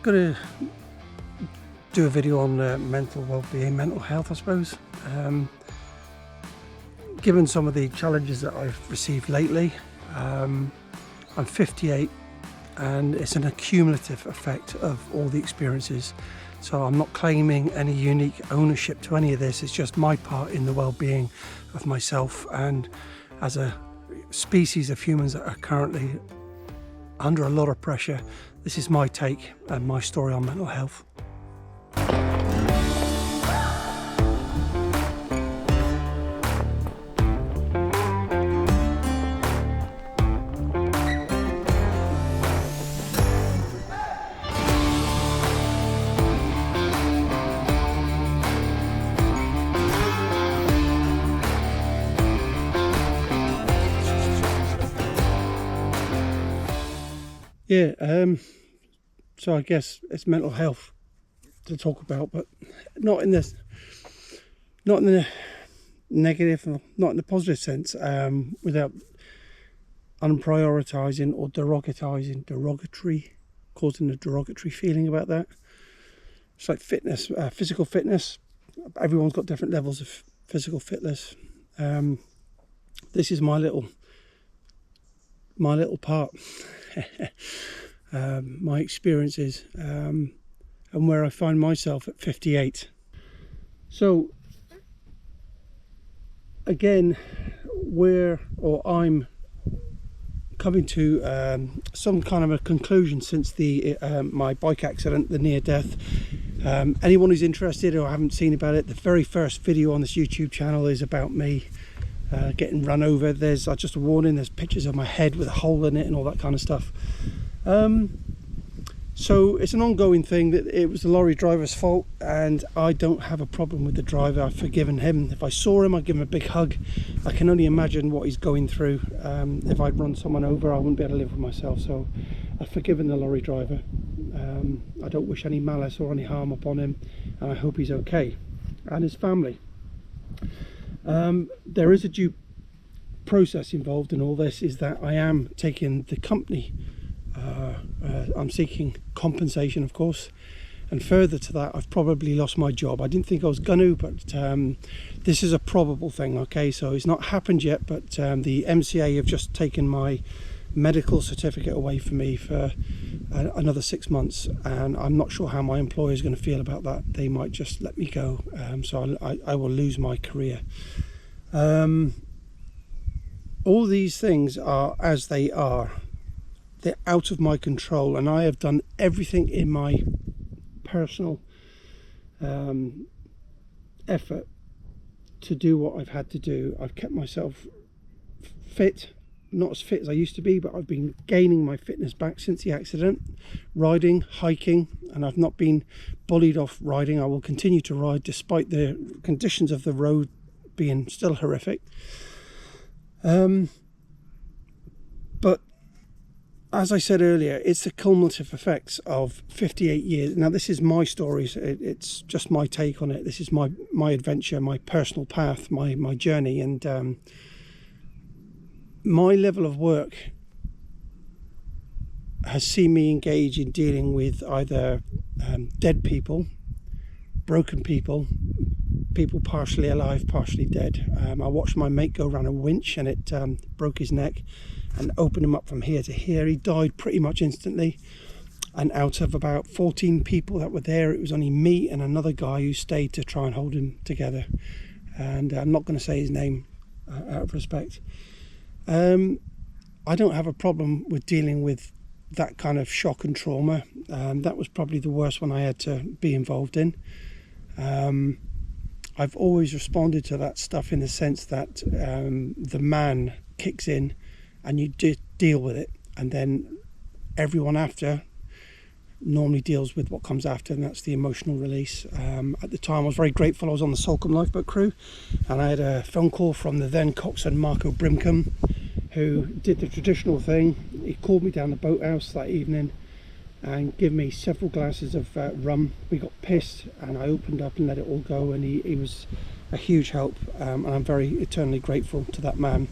going to do a video on mental well-being, mental health, I suppose. Given some of the challenges that I've received lately, I'm 58 and it's an accumulative effect of all the experiences. So I'm not claiming any unique ownership to any of this. It's just my part in the well-being of myself, and as a species of humans that are currently under a lot of pressure, this is my take and my story on mental health. So I guess it's mental health to talk about, but not in the negative, not in the positive sense, without unprioritizing or causing a derogatory feeling about that. It's like fitness, physical fitness. Everyone's got different levels of physical fitness. This is my little part. My experiences, and where I find myself at 58. So again, I'm coming to some kind of a conclusion since the my bike accident, the near death. Anyone who's interested or haven't seen about it, the very first video on this YouTube channel is about me getting run over. There's just a warning, there's pictures of my head with a hole in it and all that kind of stuff. So it's an ongoing thing. That it was the lorry driver's fault, and I don't have a problem with the driver. I've forgiven him. If I saw him, I'd give him a big hug. I can only imagine what he's going through. If I'd run someone over, I wouldn't be able to live with myself. So I've forgiven the lorry driver. I don't wish any malice or any harm upon him, and I hope he's okay, and his family. There is a due process involved in all this, is that I am taking the company, I'm seeking compensation, of course, and further to that, I've probably lost my job. I didn't think I was gonna, but this is a probable thing. Okay, so it's not happened yet, but the MCA have just taken my medical certificate away from me for another 6 months, and I'm not sure how my employer is going to feel about that. They might just let me go, so I will lose my career. All these things are as they are. They're out of my control, and I have done everything in my personal effort to do what I've had to do. I've kept myself fit, not as fit as I used to be, but I've been gaining my fitness back since the accident, riding, hiking, and I've not been bullied off riding. I will continue to ride despite the conditions of the road being still horrific. But as I said earlier, it's the cumulative effects of 58 years. Now, this is my story. It's just my take on it. This is my adventure, my personal path, my journey, and my level of work has seen me engage in dealing with either dead people, broken people, people partially alive, partially dead. I watched my mate go around a winch, and it broke his neck and opened him up from here to here. He died pretty much instantly, and out of about 14 people that were there, it was only me and another guy who stayed to try and hold him together. And I'm not going to say his name out of respect. I don't have a problem with dealing with that kind of shock and trauma. That was probably the worst one I had to be involved in. I've always responded to that stuff in the sense that the man kicks in and you deal with it, and then everyone after normally deals with what comes after, and that's the emotional release. At the time, I was very grateful. I was on the Salcombe lifeboat crew, and I had a phone call from the then coxswain Marco Brimcombe, who did the traditional thing. He called me down the boathouse that evening and gave me several glasses of rum. We got pissed, and I opened up and let it all go, and he was a huge help, and I'm very eternally grateful to that man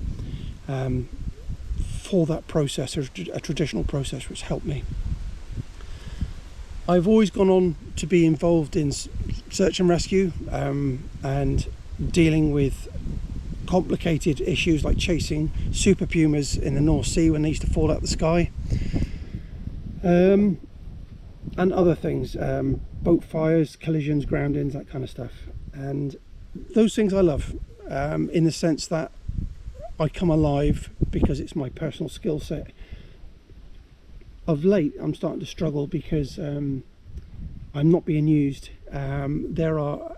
for that process, a traditional process which helped me. I've always gone on to be involved in search and rescue, and dealing with complicated issues like chasing super pumas in the North Sea when they used to fall out of the sky, and other things, boat fires, collisions, groundings, that kind of stuff. And those things I love, in the sense that I come alive because it's my personal skill set. Of late, I'm starting to struggle because I'm not being used. There are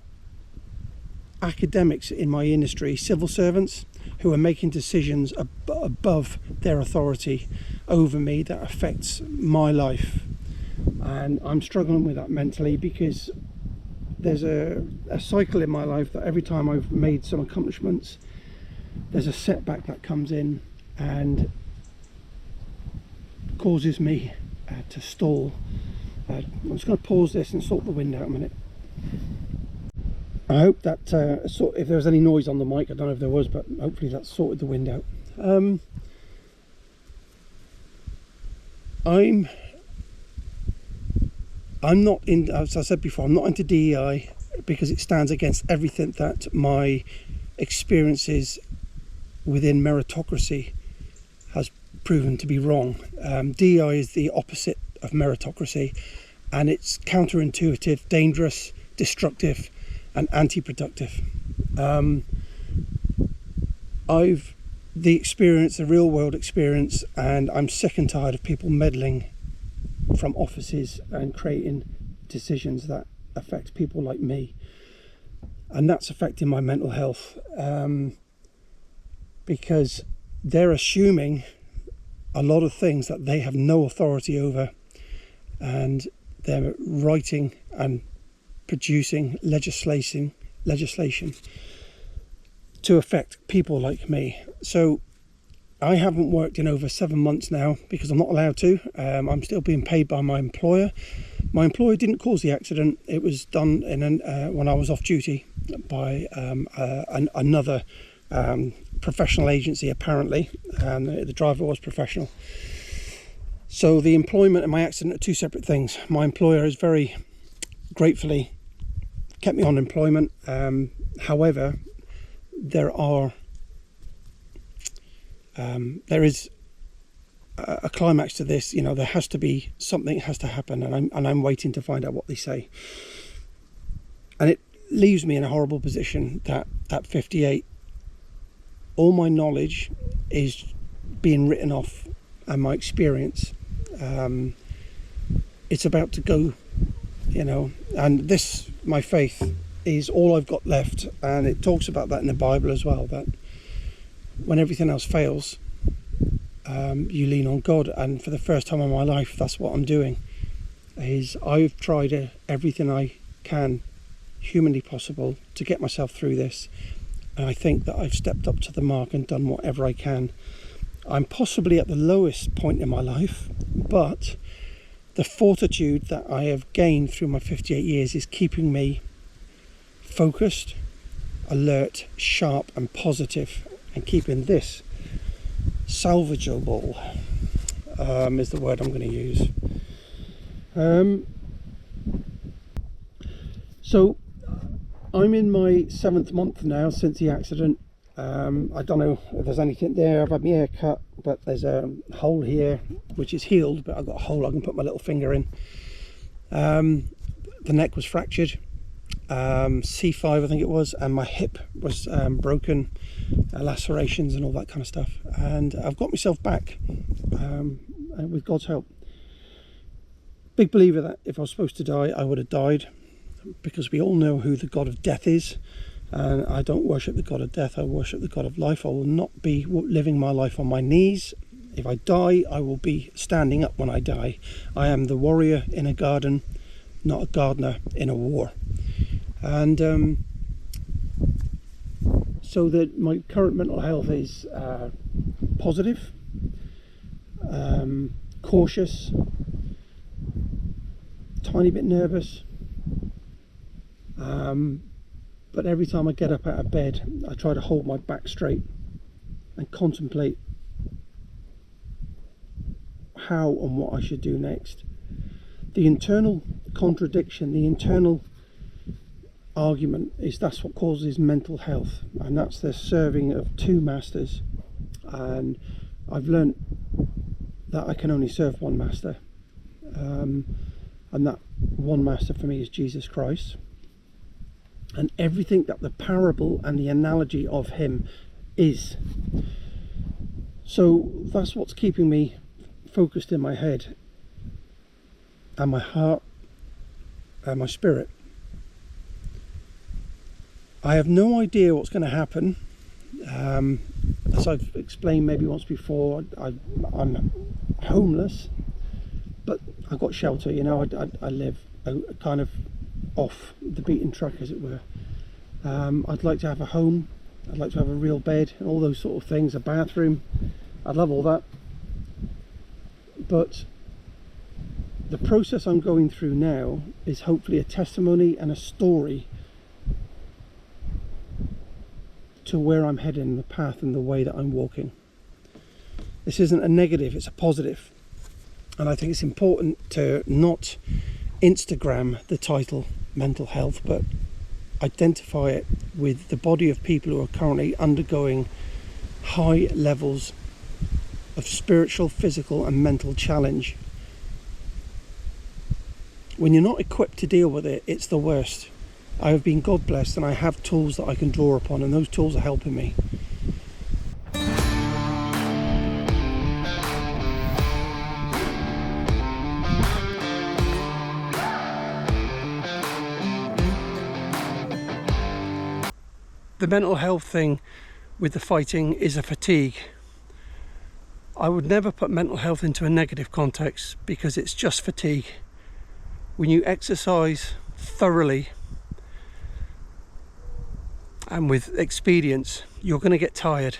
academics in my industry, civil servants, who are making decisions above their authority over me that affects my life. And I'm struggling with that mentally, because there's a cycle in my life that every time I've made some accomplishments, there's a setback that comes in and causes me to stall. I'm just going to pause this and sort the wind out a minute. I hope that if there was any noise on the mic, I don't know if there was, but hopefully that sorted the wind out. I'm not in, as I said before, I'm not into DEI because it stands against everything that my experiences within meritocracy has proven to be wrong. DEI is the opposite of meritocracy, and it's counterintuitive, dangerous, destructive, and anti-productive. I've the real world experience, and I'm sick and tired of people meddling from offices and creating decisions that affect people like me, and that's affecting my mental health, because they're assuming a lot of things that they have no authority over, and they're writing and producing legislation to affect people like me. So I haven't worked in over 7 months now because I'm not allowed to. I'm still being paid by my employer. My employer didn't cause the accident. It was done when I was off duty by another professional agency, apparently. The driver was professional. So the employment and my accident are two separate things. My employer has very gratefully kept me on employment. However, there is a climax to this. There has to be something, has to happen, and I'm waiting to find out what they say. And it leaves me in a horrible position that at 58, all my knowledge is being written off, and my experience, it's about to go, and this, my faith, is all I've got left. And it talks about that in the Bible as well, that when everything else fails, you lean on God. And for the first time in my life, that's what I'm doing. Is I've tried everything I can humanly possible to get myself through this, and I think that I've stepped up to the mark and done whatever I can. I'm possibly at the lowest point in my life, but the fortitude that I have gained through my 58 years is keeping me focused, alert, sharp and positive, and keeping this salvageable, is the word I'm going to use. So I'm in my 7th month now since the accident. I don't know if there's anything there. I've had my hair cut, but there's a hole here which is healed, but I've got a hole I can put my little finger in. The neck was fractured, C5 I think it was, and my hip was broken, lacerations and all that kind of stuff. And I've got myself back, and with God's help. Big believer that if I was supposed to die, I would have died, because we all know who the God of death is. And I don't worship the God of death, I worship the God of life. I will not be living my life on my knees. If I die, I will be standing up when I die. I am the warrior in a garden, not a gardener in a war. And so that my current mental health is positive, cautious, tiny bit nervous, but every time I get up out of bed, I try to hold my back straight and contemplate how and what I should do next. the internal contradiction, the internal argument that's what causes mental health, and that's the serving of two masters. And I've learned that I can only serve one master, and that one master for me is Jesus Christ, and everything that the parable and the analogy of him is. So that's what's keeping me focused in my head and my heart and my spirit. I have no idea what's going to happen. As I've explained maybe once before, I'm homeless, but I've got shelter. You know, I live kind of off the beaten track, as it were. I'd like to have a home. I'd like to have a real bed and all those sort of things, a bathroom. I'd love all that. But the process I'm going through now is hopefully a testimony and a story to where I'm heading, the path and the way that I'm walking. This isn't a negative, it's a positive. And I think it's important to not Instagram the title mental health, but identify it with the body of people who are currently undergoing high levels of spiritual, physical and mental challenge. When you're not equipped to deal with it, it's the worst. I have been God blessed and I have tools that I can draw upon, and those tools are helping me. The mental health thing with the fighting is a fatigue. I would never put mental health into a negative context, because it's just fatigue. When you exercise thoroughly and with experience, you're going to get tired,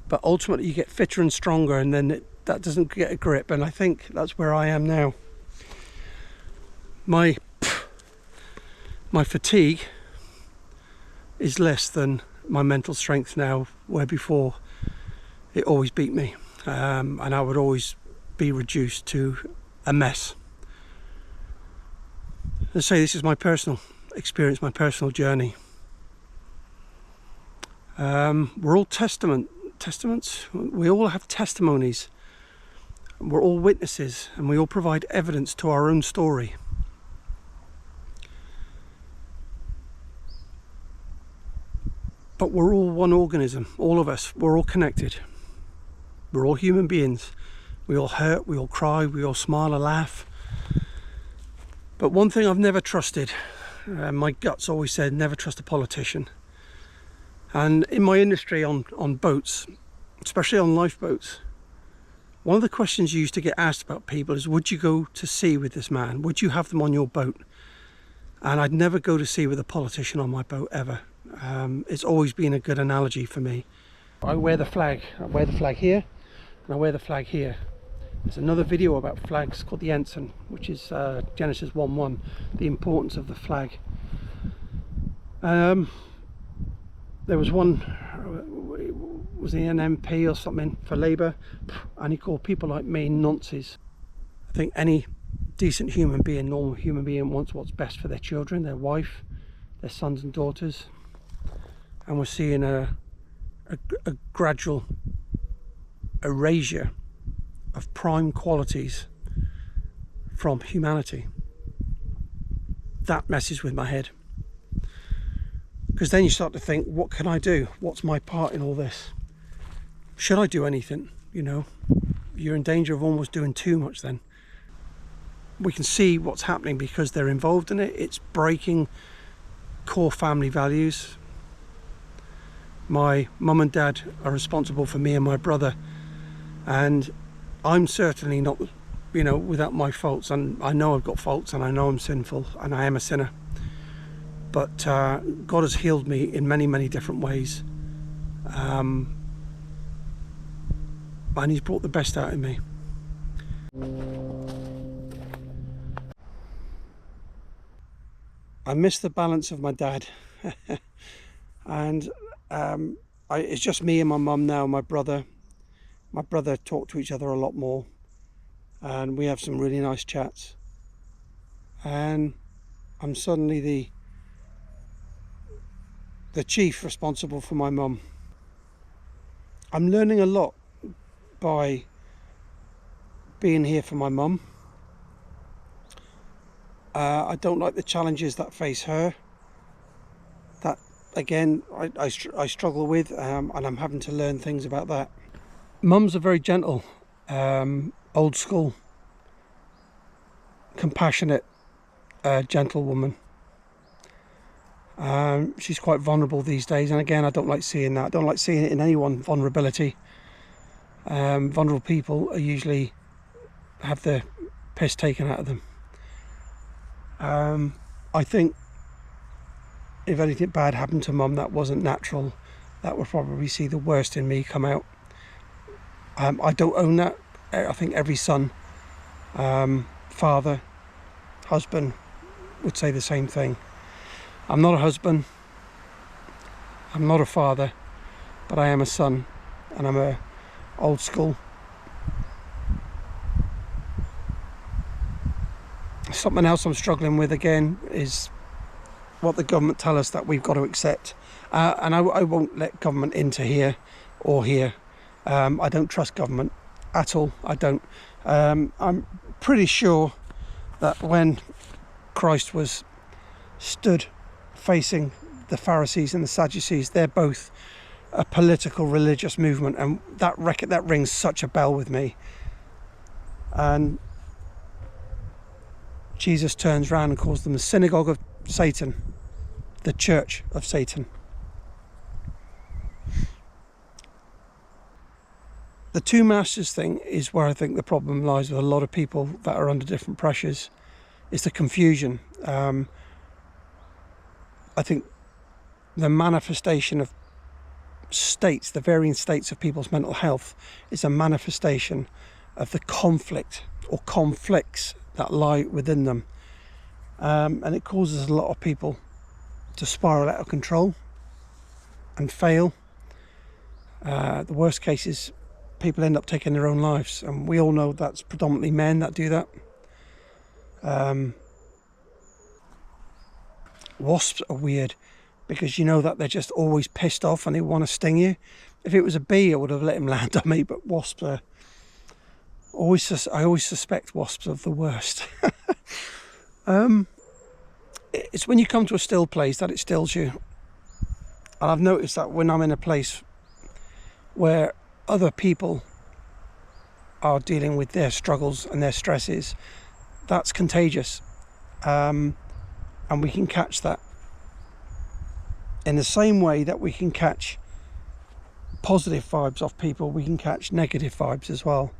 but ultimately you get fitter and stronger, and then that doesn't get a grip. And I think that's where I am now. My fatigue is less than my mental strength now, where before it always beat me, and I would always be reduced to a mess. Let's say this is my personal experience, my personal journey. We're all testaments. We all have testimonies. We're all witnesses, and we all provide evidence to our own story. But we're all one organism, all of us. We're all connected. We're all human beings. We all hurt, we all cry, we all smile and laugh. But one thing I've never trusted, my guts always said, never trust a politician. And in my industry on boats, especially on lifeboats, one of the questions you used to get asked about people is, would you go to sea with this man? Would you have them on your boat? And I'd never go to sea with a politician on my boat, ever. It's always been a good analogy for me. I wear the flag. I wear the flag here, and I wear the flag here. There's another video about flags called the Ensign, which is Genesis 1:1, the importance of the flag. There was one, was he an MP or something for Labour, and he called people like me nonces. I think any decent human being, normal human being, wants what's best for their children, their wife, their sons and daughters. And we're seeing a gradual erasure of prime qualities from humanity. That messes with my head, because then you start to think, what can I do? What's my part in all this? Should I do anything? You know, you're in danger of almost doing too much then. We can see what's happening because they're involved in it. It's breaking core family values. My mum and dad are responsible for me and my brother, and I'm certainly not, you know, without my faults. And I know I've got faults, and I know I'm sinful, and I am a sinner. But God has healed me in many, many different ways, and He's brought the best out of me. I miss the balance of my dad, and it's just me and my mum now. My brother talk to each other a lot more, and we have some really nice chats. and I'm suddenly the chief responsible for my mum. I'm learning a lot by being here for my mum. I don't like the challenges that face her. That, again, I struggle with, and I'm having to learn things about that. Mum's a very gentle, old school, compassionate, gentle woman. She's quite vulnerable these days, and again, I don't like seeing that. I don't like seeing it in anyone, vulnerability. Vulnerable people are usually have the piss taken out of them. I think if anything bad happened to Mum that wasn't natural, that would probably see the worst in me come out. I don't own that. I think every son, father, husband would say the same thing. I'm not a husband, I'm not a father, but I am a son, and I'm a old school. Something else I'm struggling with again is what the government tell us that we've got to accept, and I won't let government into here or here. I don't trust government at all. I don't. I'm pretty sure that when Christ was stood facing the Pharisees and the Sadducees, they're both a political religious movement, and that rings such a bell with me. And Jesus turns around and calls them the synagogue of Satan, the church of Satan. The two masters thing is where I think the problem lies with a lot of people that are under different pressures. It's the confusion. I think the manifestation of states, the varying states of people's mental health, is a manifestation of the conflict or conflicts that lie within them. And it causes a lot of people to spiral out of control and fail. The worst case is people end up taking their own lives, and we all know that's predominantly men that do that. Wasps are weird because you know that they're just always pissed off and they want to sting you. If it was a bee, I would have let him land on me, but wasps are I always suspect wasps of the worst. It's when you come to a still place that it stills you. And I've noticed that when I'm in a place where other people are dealing with their struggles and their stresses, that's contagious. And we can catch that. In the same way that we can catch positive vibes off people, we can catch negative vibes as well.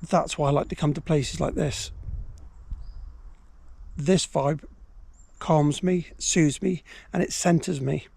That's why I like to come to places like this. This vibe calms me, soothes me, and it centers me.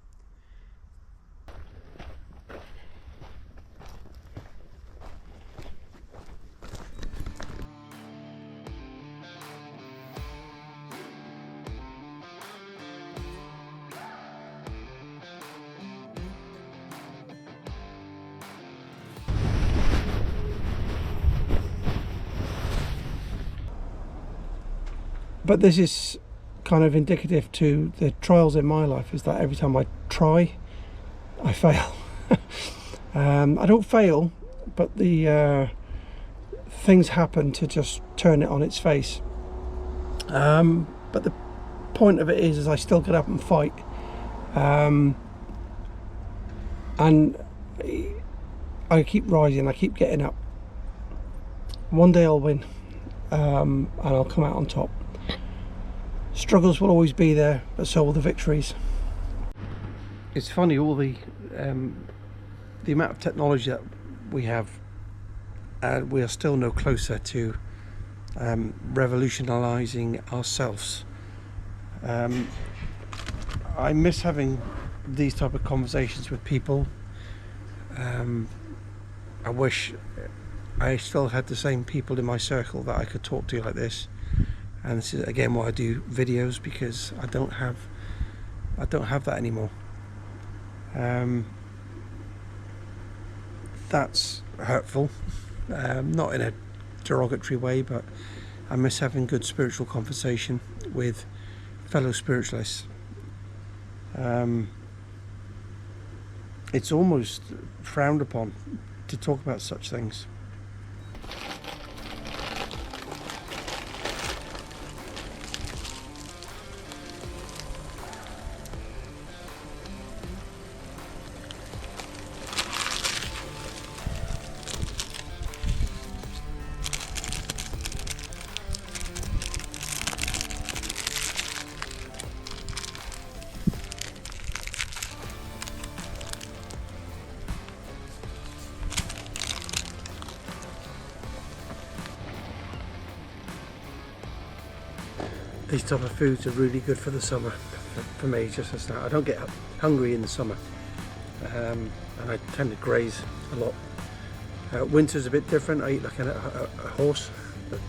But this is kind of indicative to the trials in my life, is that every time I try, I fail. I don't fail, but the things happen to just turn it on its face. But the point of it is I still get up and fight. And I keep rising, I keep getting up. One day I'll win, and I'll come out on top. Struggles will always be there, but so will the victories. It's funny, all the amount of technology that we have, we are still no closer to revolutionising ourselves. I miss having these type of conversations with people. I wish I still had the same people in my circle that I could talk to like this. And this is again why I do videos, because I don't have that anymore. That's hurtful, not in a derogatory way, but I miss having good spiritual conversation with fellow spiritualists. It's almost frowned upon to talk about such things. These type of foods are really good for the summer, for me, just as that. I don't get hungry in the summer, and I tend to graze a lot. Winter's a bit different. I eat like a horse, but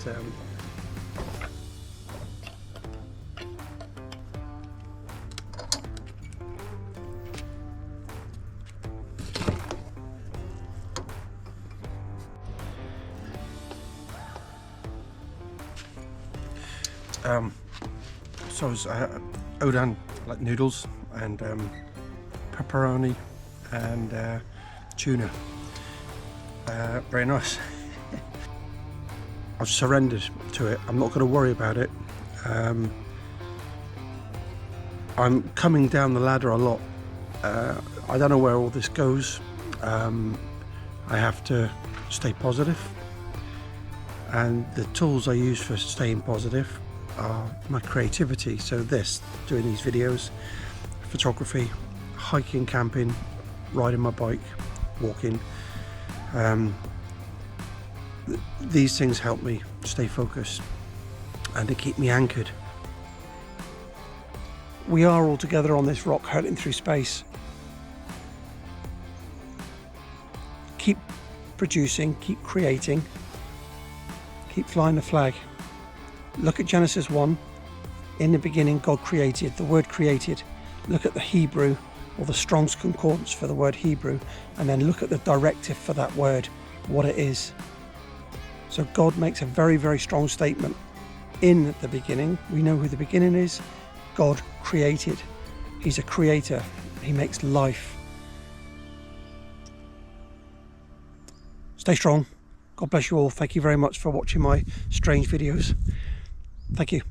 so I was udon, like noodles, and pepperoni and tuna. Very nice. I've surrendered to it. I'm not going to worry about it. I'm coming down the ladder a lot. I don't know where all this goes. I have to stay positive, and the tools I use for staying positive are my creativity. So doing these videos, photography, hiking, camping, riding my bike, walking. These things help me stay focused and to keep me anchored. We are all together on this rock, hurtling through space. Keep producing, keep creating, keep flying the flag. Look at Genesis 1. In the beginning, God created. The word created. Look at the Hebrew, or the Strong's Concordance for the word Hebrew, and then look at the directive for that word, what it is. So God makes a very, very strong statement. In the beginning, we know who the beginning is. God created. He's a creator. He makes life. Stay strong. God bless you all. Thank you very much for watching my strange videos. Thank you.